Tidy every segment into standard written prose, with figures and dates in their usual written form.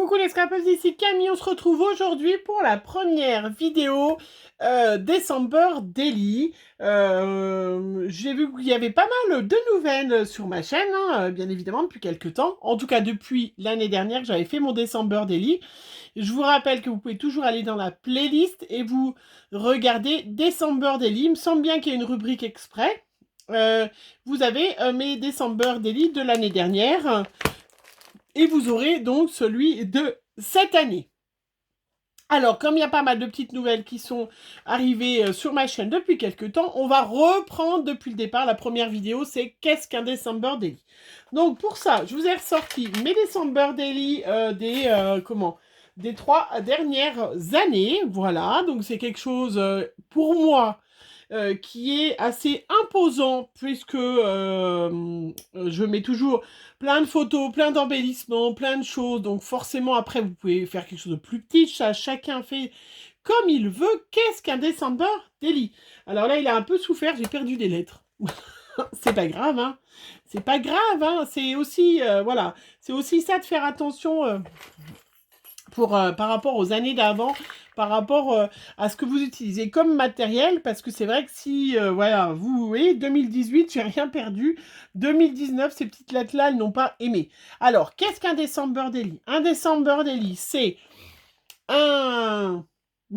Coucou les scrapers, ici Camille, on se retrouve aujourd'hui pour la première vidéo December Daily. J'ai vu qu'il y avait pas mal de nouvelles sur ma chaîne, hein, bien évidemment depuis quelques temps. En tout cas depuis l'année dernière que j'avais fait mon December Daily. Je vous rappelle que vous pouvez toujours aller dans la playlist et vous regarder December Daily. Il me semble bien qu'il y a une rubrique exprès. Vous avez mes December Daily de l'année dernière. Et vous aurez donc celui de cette année. Alors, comme il y a pas mal de petites nouvelles qui sont arrivées sur ma chaîne depuis quelques temps, on va reprendre depuis le départ. La première vidéo, c'est qu'est-ce qu'un December Daily. Donc, pour ça, je vous ai ressorti mes December Daily des 3 dernières années. Voilà, donc c'est quelque chose pour moi qui est assez imposant puisque je mets toujours plein de photos, plein d'embellissements, plein de choses. Donc forcément, après, vous pouvez faire quelque chose de plus petit. Ça, chacun fait comme il veut. Qu'est-ce qu'un December Daily? Alors là, il a un peu souffert. J'ai perdu des lettres. C'est pas grave, hein. C'est pas grave, hein. C'est aussi, voilà. C'est aussi ça de faire attention par rapport aux années d'avant, par rapport à ce que vous utilisez comme matériel, parce que c'est vrai que si, voilà, vous voyez, 2018, j'ai rien perdu. 2019, ces petites lettres-là, elles n'ont pas aimé. Alors, qu'est-ce qu'un December Daily? Un December Daily, c'est un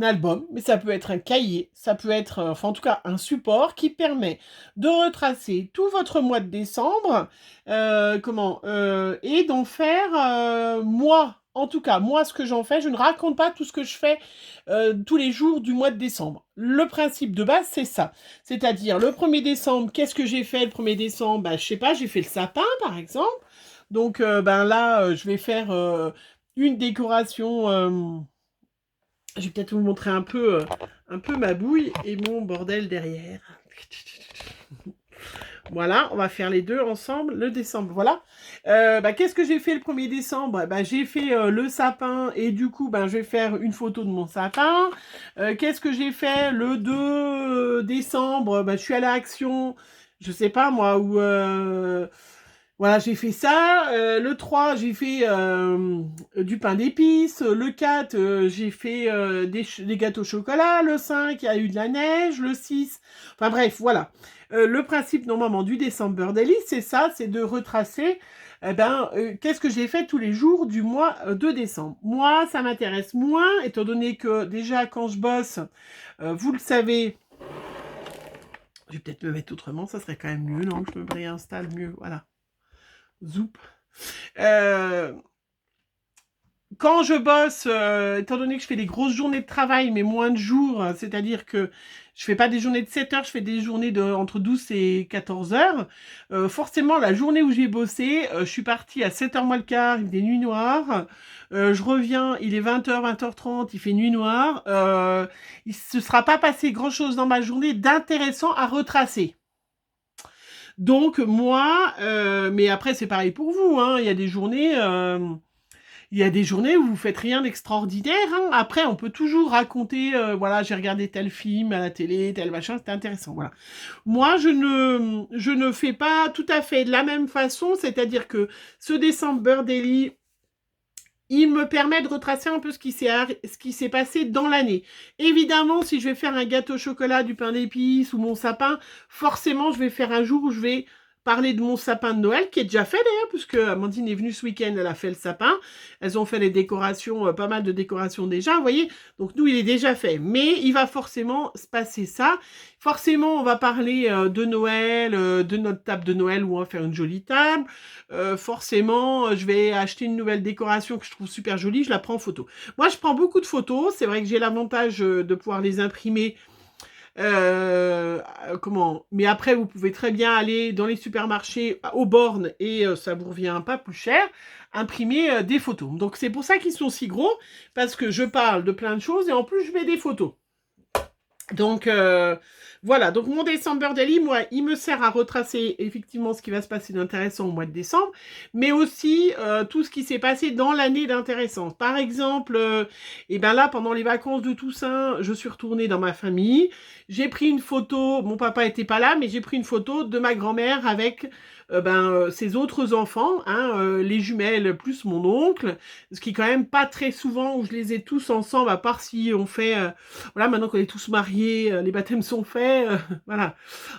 album, mais ça peut être un cahier, ça peut être, enfin en tout cas, un support qui permet de retracer tout votre mois de décembre, et d'en faire, en tout cas, moi, ce que j'en fais, je ne raconte pas tout ce que je fais tous les jours du mois de décembre. Le principe de base, c'est ça. C'est-à-dire, le 1er décembre, qu'est-ce que j'ai fait le 1er décembre? Bah, je sais pas, j'ai fait le sapin, par exemple. Donc, ben là, je vais faire une décoration... je vais peut-être vous montrer un peu ma bouille et mon bordel derrière. Voilà, on va faire les deux ensemble, le décembre, voilà. Qu'est-ce que j'ai fait le 1er décembre? J'ai fait le sapin et du coup, je vais faire une photo de mon sapin. Qu'est-ce que j'ai fait le 2 décembre? Je suis allée à Action, je sais pas moi, où... voilà, j'ai fait ça. Le 3, j'ai fait du pain d'épices. Le 4, j'ai fait des gâteaux au chocolat. Le 5, il y a eu de la neige. Le 6, enfin bref, voilà. Le principe normalement du December Daily, c'est ça, c'est de retracer qu'est-ce que j'ai fait tous les jours du mois de décembre. Moi, ça m'intéresse moins, étant donné que déjà quand je bosse, vous le savez, je vais peut-être me mettre autrement, ça serait quand même mieux, non? Je me réinstalle mieux, voilà. Zoup. Euh, Quand je bosse, étant donné que je fais des grosses journées de travail, mais moins de jours, c'est-à-dire que je fais pas des journées de 7 heures, je fais des journées de entre 12 et 14 heures. Forcément, la journée où j'ai bossé, je suis partie à 7h moins le quart, il fait nuit noire. Je reviens, il est 20h, 20h30, il fait nuit noire. Il se sera pas passé grand-chose dans ma journée d'intéressant à retracer. Donc moi, mais après c'est pareil pour vous, hein, il y a des journées où vous faites rien d'extraordinaire, hein. Après on peut toujours raconter, voilà, j'ai regardé tel film à la télé, tel machin, c'était intéressant, voilà. Moi je ne fais pas tout à fait de la même façon, c'est-à-dire que ce December Daily, il me permet de retracer un peu ce qui s'est passé dans l'année. Évidemment, si je vais faire un gâteau au chocolat, du pain d'épices ou mon sapin, forcément, je vais faire un jour où je vais parler de mon sapin de Noël, qui est déjà fait d'ailleurs, puisque Amandine est venue ce week-end, elle a fait le sapin. Elles ont fait les décorations, pas mal de décorations déjà, vous voyez. Donc nous, il est déjà fait. Mais il va forcément se passer ça. Forcément, on va parler de Noël, de notre table de Noël, où on va faire une jolie table. Forcément, je vais acheter une nouvelle décoration que je trouve super jolie, je la prends en photo. Moi, je prends beaucoup de photos. C'est vrai que j'ai l'avantage de pouvoir les imprimer. Mais après, vous pouvez très bien aller dans les supermarchés aux bornes et ça vous revient pas plus cher, imprimer des photos. Donc, c'est pour ça qu'ils sont si gros, parce que je parle de plein de choses et en plus, je mets des photos. Donc, voilà. Donc, mon December Daily, moi, il me sert à retracer effectivement ce qui va se passer d'intéressant au mois de décembre, mais aussi tout ce qui s'est passé dans l'année d'intéressant. Par exemple, là, pendant les vacances de Toussaint, je suis retournée dans ma famille. J'ai pris une photo, mon papa était pas là, mais j'ai pris une photo de ma grand-mère avec ses autres enfants, hein, les jumelles plus mon oncle, ce qui est quand même pas très souvent où je les ai tous ensemble, à part si on fait, voilà, maintenant qu'on est tous mariés, les baptêmes sont faits, voilà.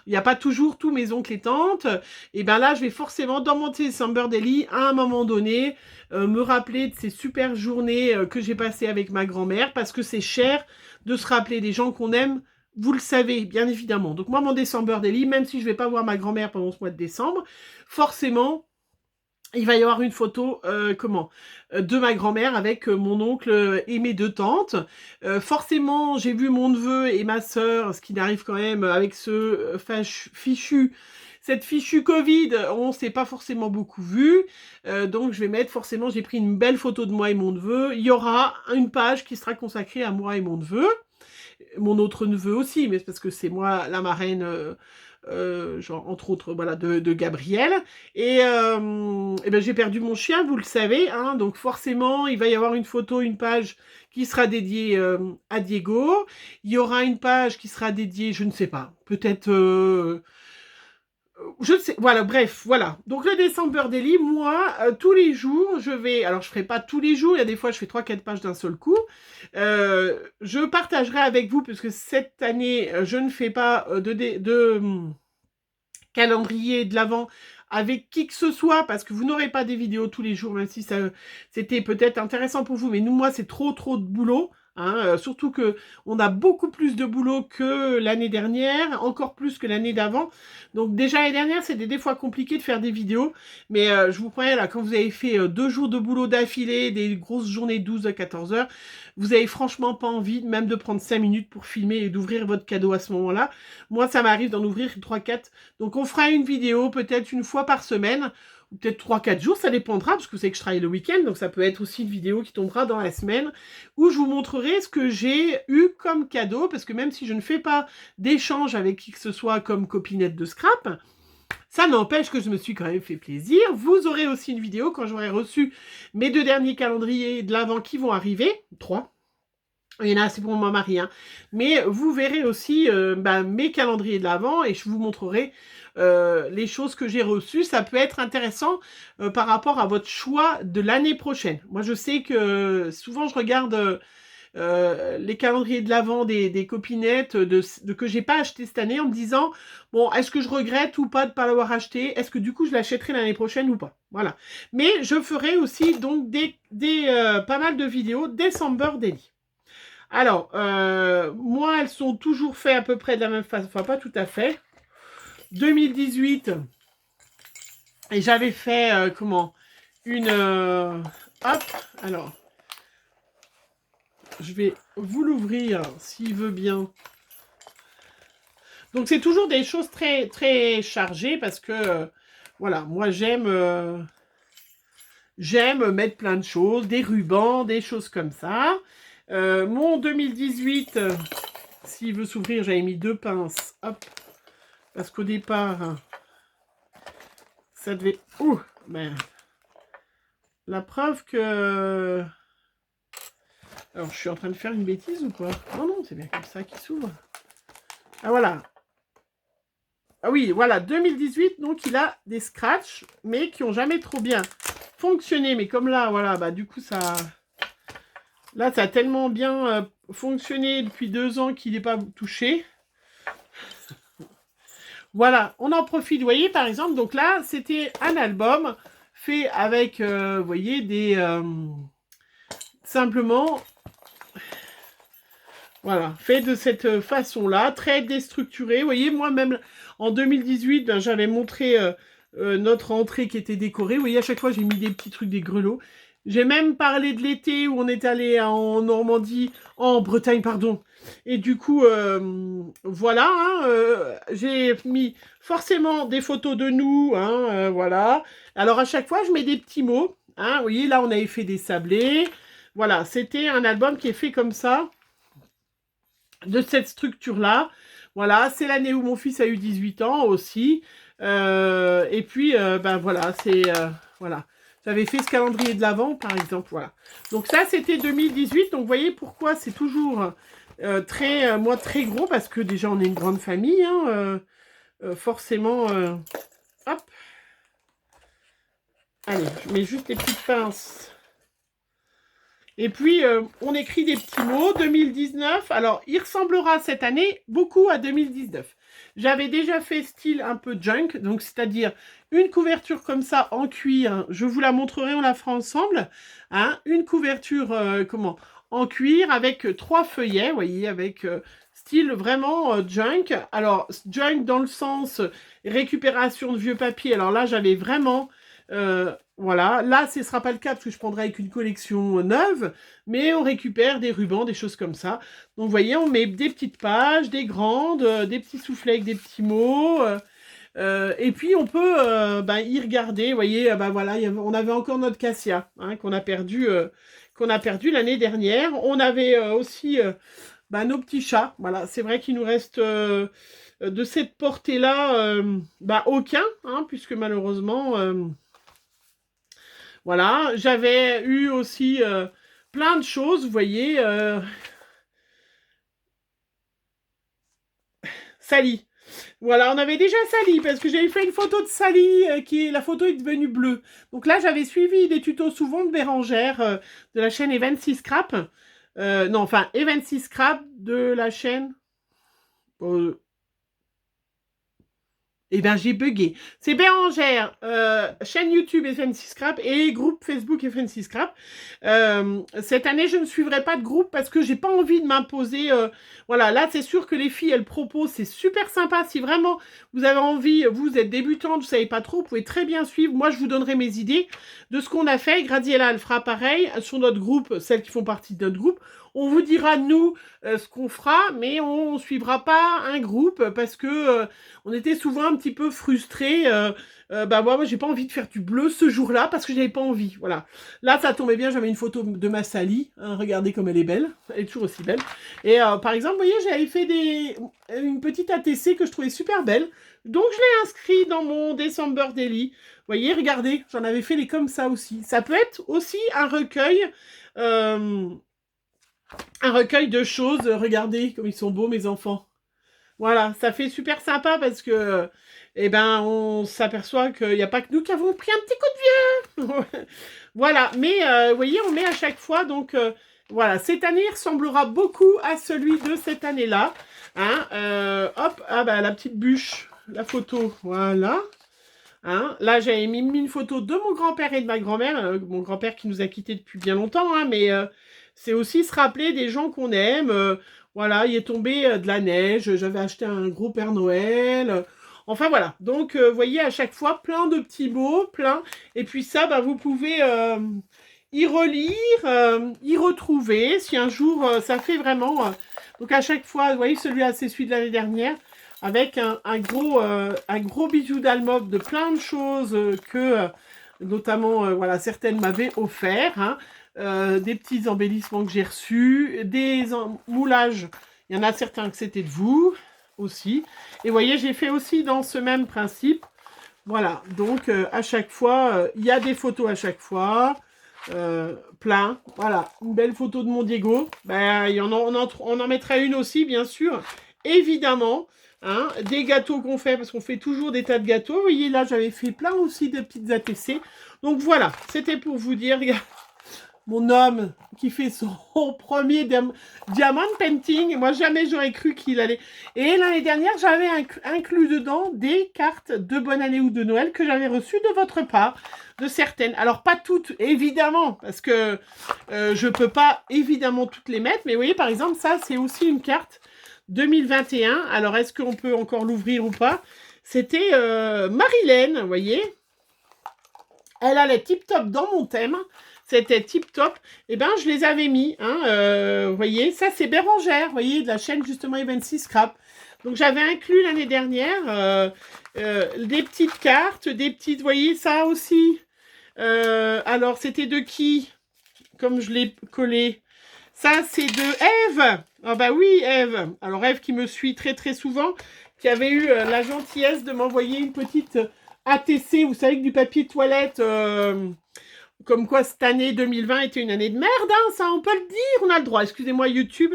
Il n'y a pas toujours tous mes oncles et tantes, et ben là, je vais forcément, dans mon December Daily, à un moment donné, me rappeler de ces super journées que j'ai passées avec ma grand-mère, parce que c'est cher de se rappeler des gens qu'on aime, vous le savez, bien évidemment. Donc moi, mon December Daily, même si je vais pas voir ma grand-mère pendant ce mois de décembre, forcément, il va y avoir une photo, de ma grand-mère avec mon oncle et mes deux tantes. Forcément, j'ai vu mon neveu et ma sœur, ce qui n'arrive quand même avec cette fichue Covid, on s'est pas forcément beaucoup vu. Donc je vais mettre forcément, j'ai pris une belle photo de moi et mon neveu. Il y aura une page qui sera consacrée à moi et mon neveu. Mon autre neveu aussi, mais c'est parce que c'est moi la marraine, genre entre autres, voilà, de Gabriel. Et ben, j'ai perdu mon chien, vous le savez, hein, donc forcément, il va y avoir une photo, une page qui sera dédiée à Diego. Il y aura une page qui sera dédiée, je ne sais pas, peut-être... je ne sais, voilà, bref, voilà. Donc le December Daily, moi, tous les jours, je vais, alors je ferai pas tous les jours, il y a des fois je fais 3-4 pages d'un seul coup, je partagerai avec vous, puisque cette année, je ne fais pas calendrier de l'Avent avec qui que ce soit, parce que vous n'aurez pas des vidéos tous les jours, même si ça c'était peut-être intéressant pour vous, mais nous, moi, c'est trop de boulot. Hein, surtout que on a beaucoup plus de boulot que l'année dernière, encore plus que l'année d'avant. Donc déjà l'année dernière, c'était des fois compliqué de faire des vidéos, mais je vous promets, là, quand vous avez fait 2 jours de boulot d'affilée, des grosses journées 12 à 14 heures, vous avez franchement pas envie même de prendre 5 minutes pour filmer et d'ouvrir votre cadeau à ce moment-là. Moi, ça m'arrive d'en ouvrir 3-4. Donc on fera une vidéo peut-être une fois par semaine, ou peut-être 3-4 jours, ça dépendra, parce que vous savez que je travaille le week-end, donc ça peut être aussi une vidéo qui tombera dans la semaine, où je vous montrerai ce que j'ai eu comme cadeau, parce que même si je ne fais pas d'échange avec qui que ce soit comme copinette de scrap, ça n'empêche que je me suis quand même fait plaisir. Vous aurez aussi une vidéo quand j'aurai reçu mes 2 derniers calendriers de l'Avent qui vont arriver, 3. Il y en a, c'est pour mon mari, hein. Mais vous verrez aussi mes calendriers de l'Avent et je vous montrerai les choses que j'ai reçues. Ça peut être intéressant par rapport à votre choix de l'année prochaine. Moi, je sais que souvent, je regarde les calendriers de l'Avent des copinettes que j'ai pas acheté cette année en me disant, bon, est-ce que je regrette ou pas de pas l'avoir acheté? Est-ce que du coup, je l'achèterai l'année prochaine ou pas? Voilà. Mais je ferai aussi donc pas mal de vidéos December Daily. Alors, moi, elles sont toujours faites à peu près de la même façon, enfin pas tout à fait. 2018, et j'avais fait, hop, alors, je vais vous l'ouvrir, s'il veut bien. Donc, c'est toujours des choses très, très chargées, parce que, voilà, moi, j'aime mettre plein de choses, des rubans, des choses comme ça. Mon 2018, s'il veut s'ouvrir, j'avais mis 2 pinces. Hop. Parce qu'au départ, ça devait... Ouh, merde. La preuve que... Alors, je suis en train de faire une bêtise ou quoi? Non, non, c'est bien comme ça qu'il s'ouvre. Ah, voilà. Ah oui, voilà, 2018, donc il a des scratchs, mais qui n'ont jamais trop bien fonctionné. Mais comme là, voilà, bah du coup, ça... Là, ça a tellement bien fonctionné depuis 2 ans qu'il n'est pas touché. Voilà, on en profite. Vous voyez, par exemple, donc là, c'était un album fait avec, vous voyez, simplement, voilà, fait de cette façon-là, très déstructuré. Vous voyez, moi-même, en 2018, ben, j'avais montré notre entrée qui était décorée. Vous voyez, à chaque fois, j'ai mis des petits trucs, des grelots. J'ai même parlé de l'été où on est allé en Normandie, en Bretagne, pardon. Et du coup, voilà, hein, j'ai mis forcément des photos de nous, hein, voilà. Alors, à chaque fois, je mets des petits mots. Hein, vous voyez, là, on avait fait des sablés. Voilà, c'était un album qui est fait comme ça, de cette structure-là. Voilà, c'est l'année où mon fils a eu 18 ans aussi. Et puis, ben voilà, c'est... voilà. J'avais fait ce calendrier de l'Avent, par exemple, voilà. Donc ça, c'était 2018. Donc, vous voyez pourquoi c'est toujours moi, très gros, parce que déjà, on est une grande famille, hein, forcément... hop. Allez, je mets juste les petites pinces. Et puis, on écrit des petits mots. 2019, alors, il ressemblera cette année beaucoup à 2019. J'avais déjà fait style un peu junk, donc c'est-à-dire une couverture comme ça en cuir. Je vous la montrerai, on la fera ensemble. Hein, une couverture, en cuir avec 3 feuillets, vous voyez, avec style vraiment junk. Alors, junk dans le sens récupération de vieux papier. Alors là, j'avais vraiment... voilà, là ce ne sera pas le cas parce que je prendrai avec une collection neuve, mais on récupère des rubans, des choses comme ça. Donc vous voyez, on met des petites pages, des grandes, des petits soufflets avec des petits mots, et puis on peut y regarder, vous voyez, voilà, on avait encore notre cassia, hein, qu'on a perdu l'année dernière. On avait aussi nos petits chats, voilà, c'est vrai qu'il nous reste... de cette portée-là, aucun, hein, puisque malheureusement... voilà, j'avais eu aussi plein de choses, vous voyez. Sally. Voilà, on avait déjà Sally, parce que j'avais fait une photo de Sally, la photo est devenue bleue. Donc là, j'avais suivi des tutos souvent de Bérangère, de la chaîne Evan6 Scrap. Non, enfin, Evan6 Scrap de la chaîne... Eh bien, j'ai bugué. C'est Bérangère, chaîne YouTube FN6 Scrap et groupe Facebook FN6 Scrap. Cette année, je ne suivrai pas de groupe parce que j'ai pas envie de m'imposer. Voilà, là, c'est sûr que les filles, elles proposent, c'est super sympa. Si vraiment vous avez envie, vous êtes débutante, vous savez pas trop, vous pouvez très bien suivre. Moi, je vous donnerai mes idées de ce qu'on a fait. Gradiella, elle fera pareil sur notre groupe, celles qui font partie de notre groupe. On vous dira, nous, ce qu'on fera, mais on ne suivra pas un groupe parce que on était souvent un petit peu frustrés. Moi, j'ai pas envie de faire du bleu ce jour-là parce que j'avais pas envie. Voilà. Là, ça tombait bien, j'avais une photo de ma Sally. Hein, regardez comme elle est belle. Elle est toujours aussi belle. Et par exemple, vous voyez, j'avais fait une petite ATC que je trouvais super belle. Donc, je l'ai inscrit dans mon December Daily. Vous voyez, regardez, j'en avais fait les comme ça aussi. Ça peut être aussi un recueil... un recueil de choses. Regardez comme ils sont beaux, mes enfants. Voilà, ça fait super sympa parce que, on s'aperçoit qu'il n'y a pas que nous qui avons pris un petit coup de vieux. Voilà, mais vous voyez, on met à chaque fois, donc voilà, cette année ressemblera beaucoup à celui de cette année-là. Hein, hop, la petite bûche, la photo, voilà. Hein, là, j'avais mis une photo de mon grand-père et de ma grand-mère, mon grand-père qui nous a quittés depuis bien longtemps, hein, mais c'est aussi se rappeler des gens qu'on aime. Voilà, il est tombé de la neige, j'avais acheté un gros Père Noël. Enfin voilà, donc vous voyez à chaque fois plein de petits mots, plein. Et puis ça, vous pouvez y relire, y retrouver si un jour ça fait vraiment... donc à chaque fois, vous voyez, celui-là c'est celui de l'année dernière, avec un gros bijou d'Almov de plein de choses que notamment certaines m'avaient offert. Hein. Des petits embellissements que j'ai reçus, des moulages, il y en a certains que c'était de vous aussi. Et vous voyez, j'ai fait aussi dans ce même principe. Voilà, donc à chaque fois, il y a des photos à chaque fois, plein. Voilà, une belle photo de mon Diego. On en mettra une aussi, bien sûr, évidemment. Hein, des gâteaux qu'on fait, parce qu'on fait toujours des tas de gâteaux. Vous voyez, là, j'avais fait plein aussi de petites ATC. Donc voilà, c'était pour vous dire... Mon homme qui fait son premier diamant painting. Moi, jamais j'aurais cru qu'il allait... Et l'année dernière, j'avais inclus dedans des cartes de bonne année ou de Noël que j'avais reçues de votre part, de certaines. Alors, pas toutes, évidemment, parce que je ne peux pas, évidemment, toutes les mettre. Mais vous voyez, par exemple, ça, c'est aussi une carte 2021. Alors, est-ce qu'on peut encore l'ouvrir ou pas? C'était Marilène, vous voyez. Elle allait tip-top dans mon thème. C'était tip-top. Je les avais mis. Hein, vous voyez, ça, c'est Bérangère, vous voyez, de la chaîne, justement, Evan6 Scrap. Donc, j'avais inclus l'année dernière des petites cartes, des petites, vous voyez, ça aussi. Alors, c'était de qui? Comme je l'ai collé. Ça, c'est de Eve. Ah oui, Eve. Alors, Eve qui me suit très, très souvent, qui avait eu la gentillesse de m'envoyer une petite ATC, vous savez, que du papier toilette... comme quoi cette année 2020 était une année de merde, hein, ça on peut le dire, on a le droit, excusez-moi YouTube,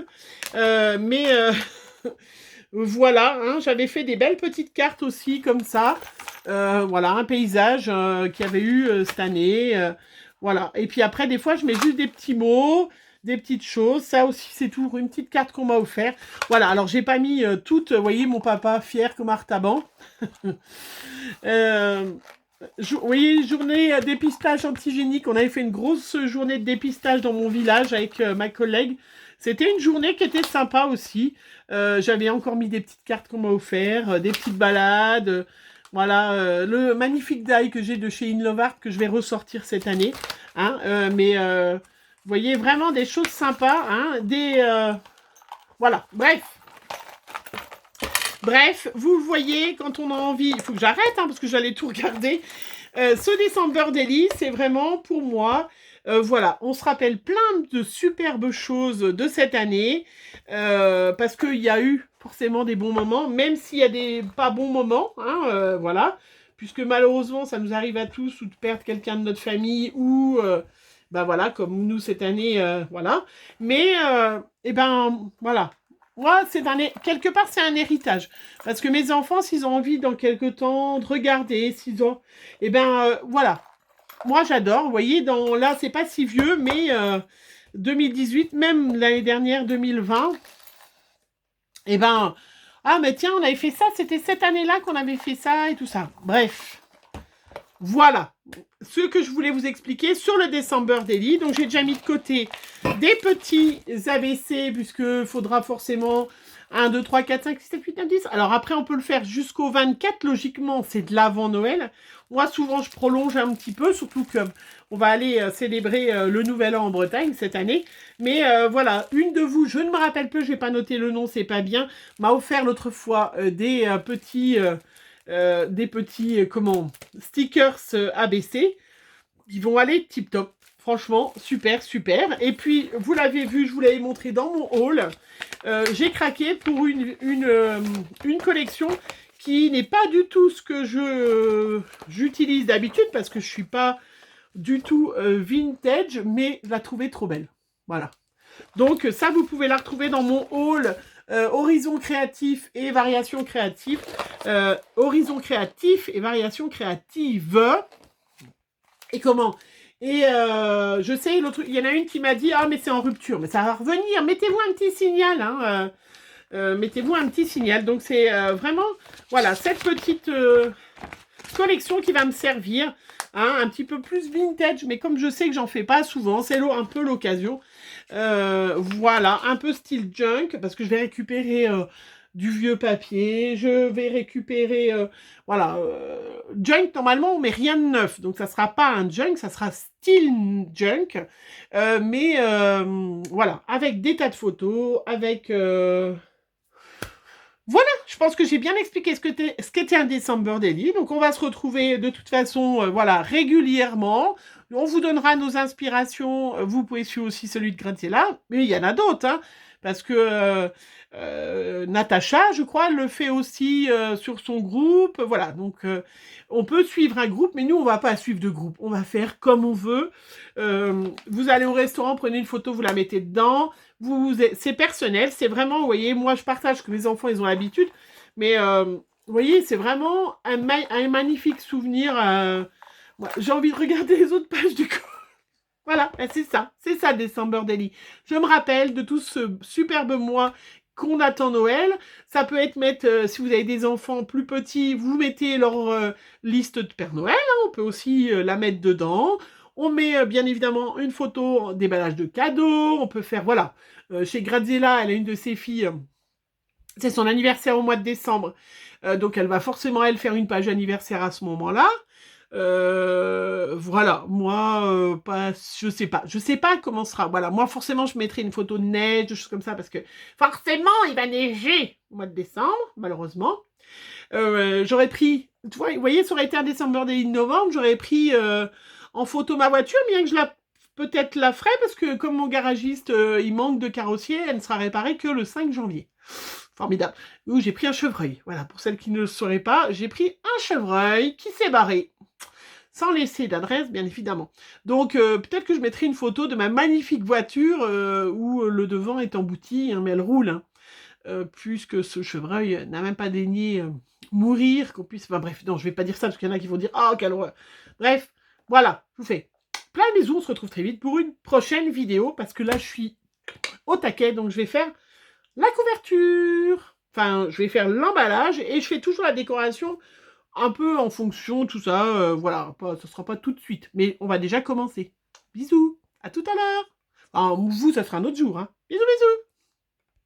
Voilà, hein, j'avais fait des belles petites cartes aussi, comme ça. Voilà, un paysage qu'il y avait eu cette année. Voilà. Et puis après, des fois, je mets juste des petits mots, des petites choses. Ça aussi, c'est tout, une petite carte qu'on m'a offert. Voilà, alors j'ai pas mis toutes, vous voyez, mon papa fier comme Artaban. euh, oui, journée dépistage antigénique. On avait fait une grosse journée de dépistage dans mon village avec ma collègue. C'était une journée qui était sympa aussi. J'avais encore mis des petites cartes qu'on m'a offert, des petites balades. Voilà, le magnifique die que j'ai de chez Inlovart que je vais ressortir cette année. Hein, vous voyez, vraiment des choses sympas. Hein, voilà, bref. Bref, vous le voyez, quand on a envie, il faut que j'arrête, hein, parce que j'allais tout regarder. Ce December Daily, c'est vraiment pour moi, voilà, on se rappelle plein de superbes choses de cette année, parce qu'il y a eu forcément des bons moments, même s'il y a des pas bons moments, hein, voilà, puisque malheureusement, ça nous arrive à tous, ou de perdre quelqu'un de notre famille, ou, ben voilà, comme nous cette année, voilà. Mais, voilà. Moi, quelque part, c'est un héritage. Parce que mes enfants, s'ils ont envie dans quelque temps de regarder, s'ils ont... voilà. Moi, j'adore. Vous voyez, là, c'est pas si vieux, mais 2018, même l'année dernière, 2020, ah, mais tiens, on avait fait ça, c'était cette année-là qu'on avait fait ça et tout ça. Bref. Voilà ce que je voulais vous expliquer sur le December Daily. Donc, j'ai déjà mis de côté des petits ABC, puisque faudra forcément 1, 2, 3, 4, 5, 6, 7, 8, 9, 10. Alors, après, on peut le faire jusqu'au 24. Logiquement, c'est de l'avant Noël. Moi, souvent, je prolonge un petit peu, surtout que on va aller célébrer le Nouvel An en Bretagne cette année. Mais voilà, une de vous, je ne me rappelle plus, je n'ai pas noté le nom, c'est pas bien, m'a offert l'autre fois des petits stickers ABC qui vont aller tip top. Franchement, super, super. Et puis, vous l'avez vu, je vous l'avais montré dans mon haul. J'ai craqué pour une collection qui n'est pas du tout ce que j'utilise d'habitude parce que je suis pas du tout vintage, mais je la trouvais trop belle. Voilà. Donc ça, vous pouvez la retrouver dans mon haul Horizon créatif et variation créative. Horizon créatif et variation créative. Et comment? Et je sais, il y en a une qui m'a dit « Ah, mais c'est en rupture. » Mais ça va revenir. Mettez-vous un petit signal. Hein, mettez-vous un petit signal. Donc c'est vraiment, voilà, cette petite collection qui va me servir. Hein, un petit peu plus vintage, mais comme je sais que j'en fais pas souvent, c'est un peu l'occasion. Voilà, un peu style junk, parce que je vais récupérer du vieux papier, je vais récupérer, voilà, junk, normalement, on met rien de neuf, donc ça sera pas un junk, ça sera style junk, mais voilà, avec des tas de photos, avec... Voilà, je pense que j'ai bien expliqué ce qu'était un December Daily. Donc, on va se retrouver de toute façon, voilà, régulièrement. On vous donnera nos inspirations. Vous pouvez suivre aussi celui de Graziella. Mais il y en a d'autres, hein, parce que Natacha, je crois, le fait aussi sur son groupe. Voilà, donc on peut suivre un groupe, mais nous, on va pas suivre de groupe. On va faire comme on veut. Vous allez au restaurant, prenez une photo, vous la mettez dedans. C'est personnel, c'est vraiment, vous voyez, moi je partage que mes enfants ils ont l'habitude, mais vous voyez, c'est vraiment un magnifique souvenir. J'ai envie de regarder les autres pages du coup. Voilà, c'est ça December Daily. Je me rappelle de tout ce superbe mois qu'on attend Noël. Ça peut être si vous avez des enfants plus petits, vous mettez leur liste de Père Noël, hein, on peut aussi la mettre dedans. On met bien évidemment une photo d'emballage de cadeaux, on peut faire, voilà. Chez Graziella, elle a une de ses filles, c'est son anniversaire au mois de décembre, donc elle va forcément, elle, faire une page anniversaire à ce moment-là. Voilà, moi, je sais pas comment ce sera. Voilà, moi, forcément, je mettrai une photo de neige, des choses comme ça, parce que forcément, il va neiger au mois de décembre, malheureusement. J'aurais pris, tu vois, vous voyez, ça aurait été un décembre de novembre, j'aurais pris en photo ma voiture, bien que peut-être la ferai, parce que comme mon garagiste, il manque de carrossier, elle ne sera réparée que le 5 janvier. Formidable. Où j'ai pris un chevreuil. Voilà, pour celles qui ne le sauraient pas, j'ai pris un chevreuil qui s'est barré. Sans laisser d'adresse, bien évidemment. Donc, peut-être que je mettrai une photo de ma magnifique voiture où le devant est embouti, hein, mais elle roule. Hein. puisque ce chevreuil n'a même pas daigné mourir, qu'on puisse... Enfin bref, non, je vais pas dire ça, parce qu'il y en a qui vont dire « Ah, quelle horreur !» Bref, voilà, je vous fais plein de bisous, on se retrouve très vite pour une prochaine vidéo, parce que là, je suis au taquet, donc je vais faire la couverture. Enfin, je vais faire l'emballage, et je fais toujours la décoration un peu en fonction, tout ça, voilà, ça sera pas tout de suite, mais on va déjà commencer. Bisous, à tout à l'heure. Enfin, vous, ça sera un autre jour, hein. Bisous, bisous.